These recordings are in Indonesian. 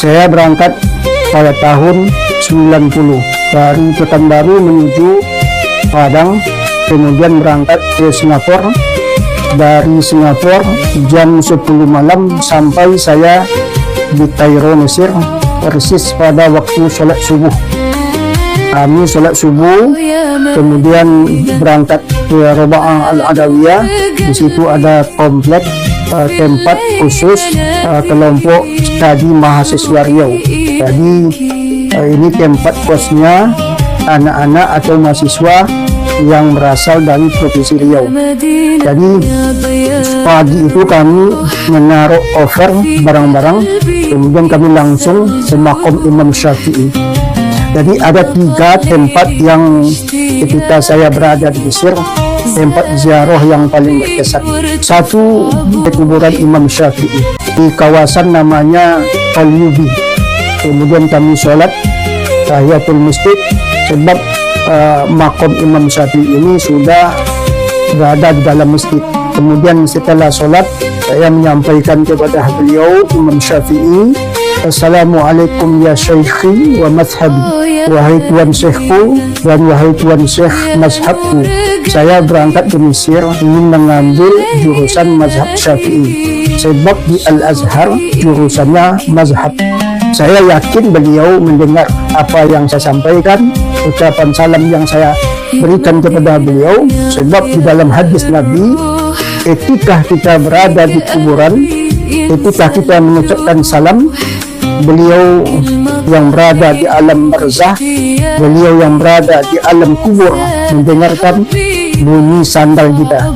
Saya berangkat pada tahun 90 dari Pekanbaru menuju Padang, kemudian berangkat ke Singapura. Dari Singapura jam 10 malam sampai saya di Kairo, Mesir, persis pada waktu sholat subuh. Kami sholat subuh, kemudian berangkat ke Roba'ah Al-Adawiyah. Di situ ada komplek tempat khusus kelompok studi mahasiswa Riau. Jadi ini tempat kosnya anak-anak atau mahasiswa yang berasal dari Provinsi Riau. Jadi pagi itu kami menaruh over barang-barang, kemudian kami langsung ke makam Imam Syafi'i. Jadi ada 3 tempat yang ketika saya berada di Mesir, tempat ziarah yang paling berkesan. Satu di kuburan Imam Syafi'i di kawasan namanya Al-Yubi. Kemudian kami sholat tahiyatul masjid, sebab makam Imam Syafi'i ini sudah berada di dalam masjid. Kemudian setelah sholat, saya menyampaikan kepada beliau Imam Syafi'i, "Assalamualaikum ya Syaikhi wa mazhabi." Wahai tuan syekhku dan wahai tuan syekh mazhabku, saya berangkat ke Mesir ingin mengambil jurusan mazhab Syafi'i, sebab di Al-Azhar jurusannya mazhab. Saya yakin beliau mendengar apa yang saya sampaikan, ucapan salam yang saya berikan kepada beliau, sebab di dalam hadis Nabi, ketika kita berada di kuburan, ketika kita mengucapkan salam, beliau yang berada di alam barzah, beliau yang berada di alam kubur mendengarkan bunyi sandal kita.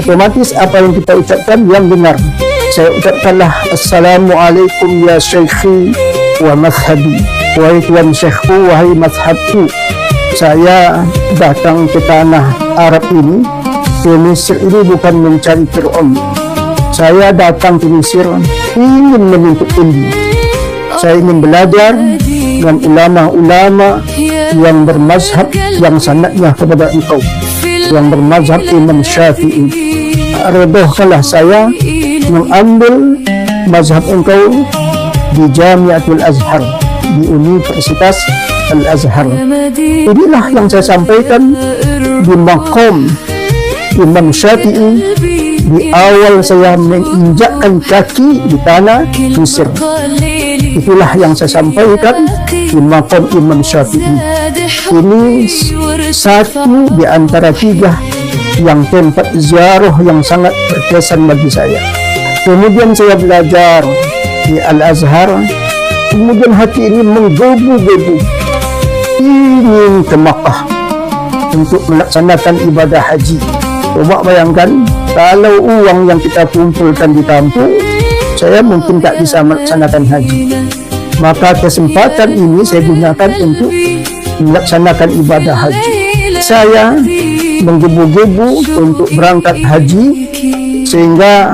Otomatis apa yang kita ucapkan yang benar. Saya ucapkanlah, "Assalamualaikum ya Syaikhi wa mazhabi." Wahai tuan syekhku, wahai mazhabku, saya datang ke tanah Arab ini, ke Mesir ini bukan mencari Fir'aun. Saya datang ke Mesir ingin menuntut ilmu. Saya ingin belajar dengan ulama-ulama yang bermazhab yang sanadnya kepada engkau, yang bermazhab Imam Syafi'i. Redahkanlah saya mengambil mazhab engkau di Jamiatul Azhar, di Universitas Al-Azhar. Inilah yang saya sampaikan di maqam Imam Syafi'i di awal saya menginjakkan kaki di tanah Mesir. Itulah yang saya sampaikan di maqam Imam Syafi'i. Ini satu di antara 3 yang tempat ziarah yang sangat berkesan bagi saya. Kemudian saya belajar di Al-Azhar, kemudian hati ini menggebu-gebu ingin ke Makkah untuk melaksanakan ibadah haji. Coba bayangkan, kalau uang yang kita kumpulkan di kampung, saya mungkin tak bisa melaksanakan haji. Maka kesempatan ini saya gunakan untuk melaksanakan ibadah haji. Saya menggebu-gebu untuk berangkat haji, sehingga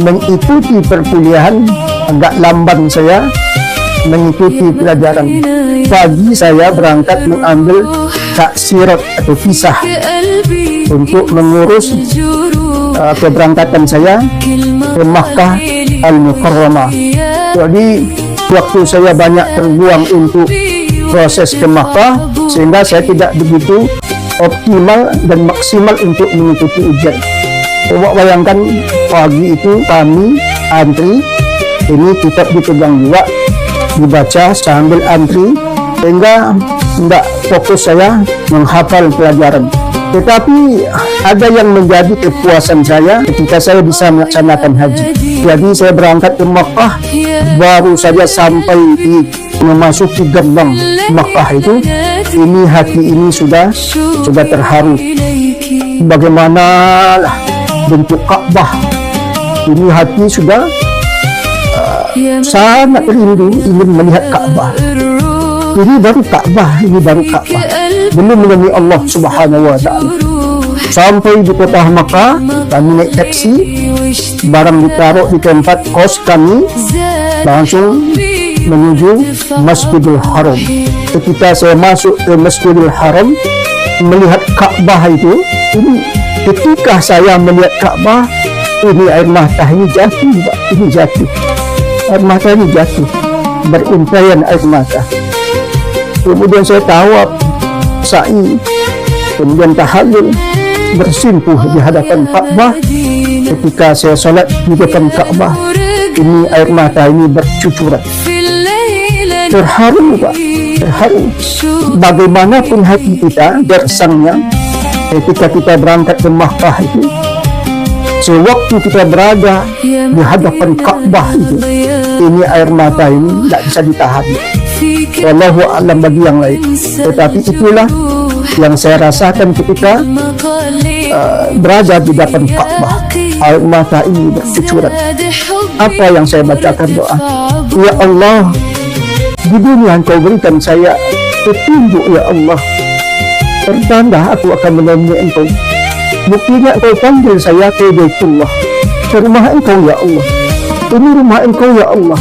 mengikuti perkuliahan agak lamban saya mengikuti pelajaran. Pagi saya berangkat mengambil taksirat atau kisah untuk mengurus keberangkatan saya ke Makkah Al-Mukarramah. Jadi waktu saya banyak terbuang untuk proses ke Makkah, sehingga saya tidak begitu optimal dan maksimal untuk mengikuti ujian. Coba bayangkan, pagi itu kami antri, ini kitab dipegang juga, dibaca sambil antri, sehingga tidak fokus saya menghafal pelajaran. Tetapi ada yang menjadi kepuasan saya ketika saya bisa melaksanakan haji. Jadi saya berangkat ke Makkah, baru saja sampai di memasuki gerbang Makkah itu, ini hati ini sudah terharu. Bagaimanalah bentuk Ka'bah, ini hati sudah sangat rindu ingin melihat Ka'bah. Ini baru Ka'bah, belum menemui Allah Subhanahu wa Ta'ala. Sampai di kota Makkah, kami naik taksi, barang ditaruh di tempat kos kami, langsung menuju Masjidil Haram. Ketika saya masuk ke Masjidil Haram, melihat Ka'bah itu, ini ketika saya melihat Ka'bah, ini air mata ini jatuh, Pak. Ini jatuh, air mata ini jatuh. berintayan air mata. Kemudian saya tawaf, sa'i, kemudian tahallul, bersimpuh di hadapan Ka'bah. Ketika saya salat di depan Ka'bah, ini air mata ini bercucuran. Terharu Pak, terharu. Bagaimanapun hati kita gersangnya ketika kita berangkat ke Makkah itu, sewaktu kita berada di hadapan Ka'bah itu, ini air mata ini tidak bisa ditahan. Wallahu a'lam bagi yang lain. Tetapi itulah yang saya rasakan ketika berada di depan Ka'bah. Air mata ini bercucuran. Apa yang saya bacakan doa? Ya Allah, di dunia Engkau berikan saya petunjuk ya Allah. Pertanda aku akan menemui Engkau. Buktinya Engkau panggil saya ke Baitullah, ke rumah Engkau ya Allah. Ini rumah Engkau ya Allah.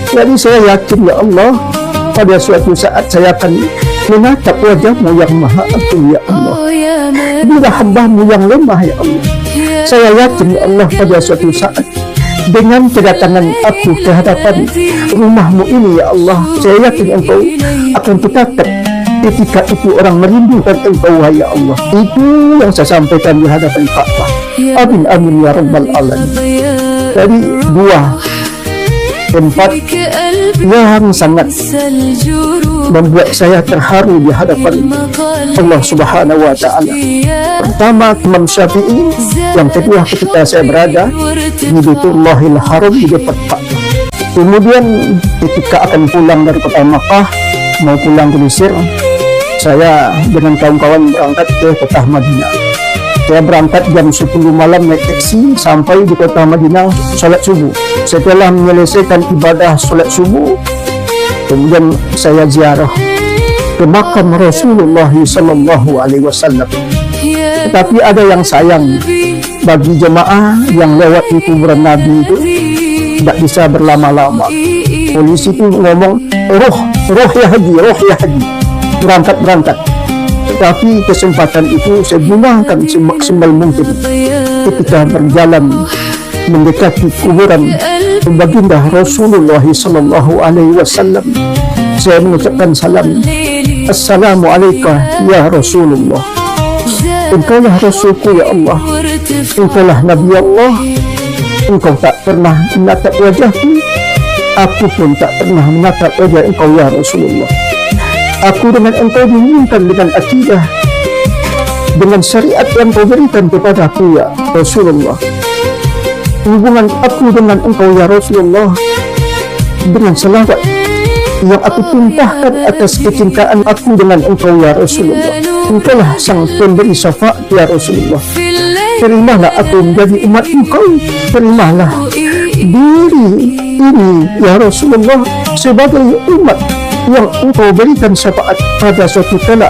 Jadi saya yakin ya Allah, pada suatu saat saya akan menatap wajah-Mu yang maha agung ya Allah. Bila hamba-Mu yang lemah ya Allah, saya yakin ya Allah pada suatu saat dengan kedatangan aku ke hadapan rumah-Mu ini ya Allah, saya yakin Engkau akan tetap ketika itu orang merindukan Engkau ya Allah. Itu yang saya sampaikan di hadapan Ka'bah. Amin amin ya rabbal alamin. Jadi dua tempat yang sangat membuat saya terharu di hadapan Allah Subhanahu wa Ta'ala. Pertama Imam Syafi'i, yang kedua ketika saya berada di Baitullahil Haram di depan Ka'bah. Kemudian ketika akan pulang dari kota Makkah mau pulang ke Mesir, saya dengan kawan-kawan berangkat ke kota Madinah. Saya berangkat jam 10 malam naik taksi sampai di kota Madinah, salat subuh. Setelah menyelesaikan ibadah salat subuh, kemudian saya ziarah ke makam Rasulullah sallallahu alaihi wasallam. Tetapi ada yang sayang, bagi jemaah yang lewat di kuburan Nabi itu tidak bisa berlama-lama. Polisi itu ngomong, roh ya haji, berangkat. Tetapi kesempatan itu saya gunakan semaksimal mungkin ketika berjalan mendekati kuburan baginda Rasulullah sallallahu alaihi wasallam. Saya mengucapkan salam, Assalamualaikum ya Rasulullah. Engkaulah Rasulku ya Allah, Engkaulah Nabi Allah. Engkau tak pernah menatap wajahku, aku pun tak pernah menatap wajah Engkau ya Rasulullah. Aku dengan Engkau diinginkan dengan akidah, dengan syariat yang Kau berikan kepada aku ya Rasulullah. Hubungan aku dengan Engkau ya Rasulullah dengan selawat yang aku tumpahkan atas kecintaan aku dengan Engkau ya Rasulullah. Engkaulah sang pemberi syafaat ya Rasulullah. Terimalah aku menjadi umat Engkau. Terimalah diri ini ya Rasulullah sebagai umat yang Engkau berikan syafaat pada suatu kala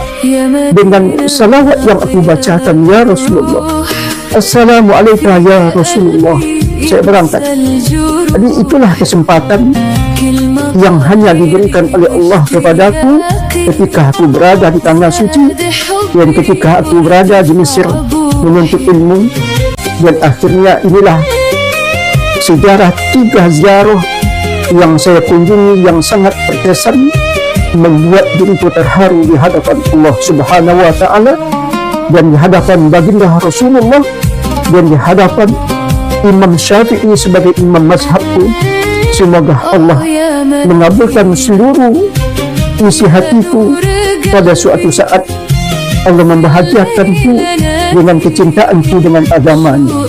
dengan salawat yang aku bacakan ya Rasulullah. Assalamualaikum ya Rasulullah. Saya berangkat. Jadi itulah kesempatan yang hanya diberikan oleh Allah kepadaku ketika aku berada di tanah suci dan ketika aku berada di Mesir menuntut ilmu. Dan akhirnya inilah sejarah 3 ziarah yang saya kunjungi yang sangat berkesan, membuat diriku terharu di hadapan Allah Subhanahu wa Ta'ala dan di hadapan baginda Rasulullah dan di hadapan Imam Syafi'i sebagai imam mazhabku. Semoga Allah mengabulkan seluruh isi hatiku pada suatu saat. Allah membahagiakanku dengan kecintaanku dengan agamanya.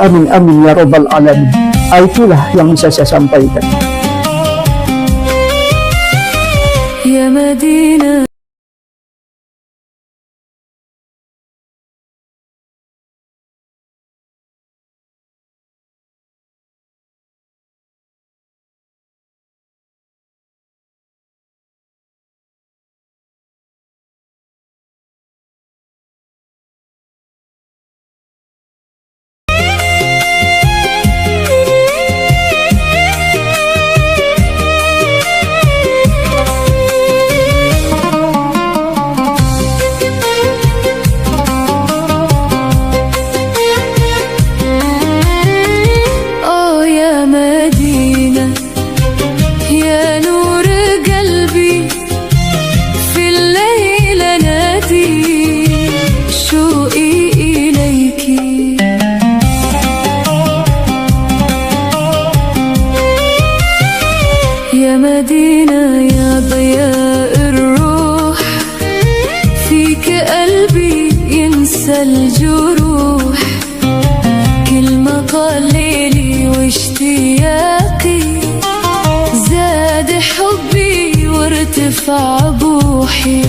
Amin amin ya rabbal alamin. Itulah yang bisa saya sampaikan. Ya Madinah. طال ليلي واشتياقي، زاد حبي وارتفع بوحي.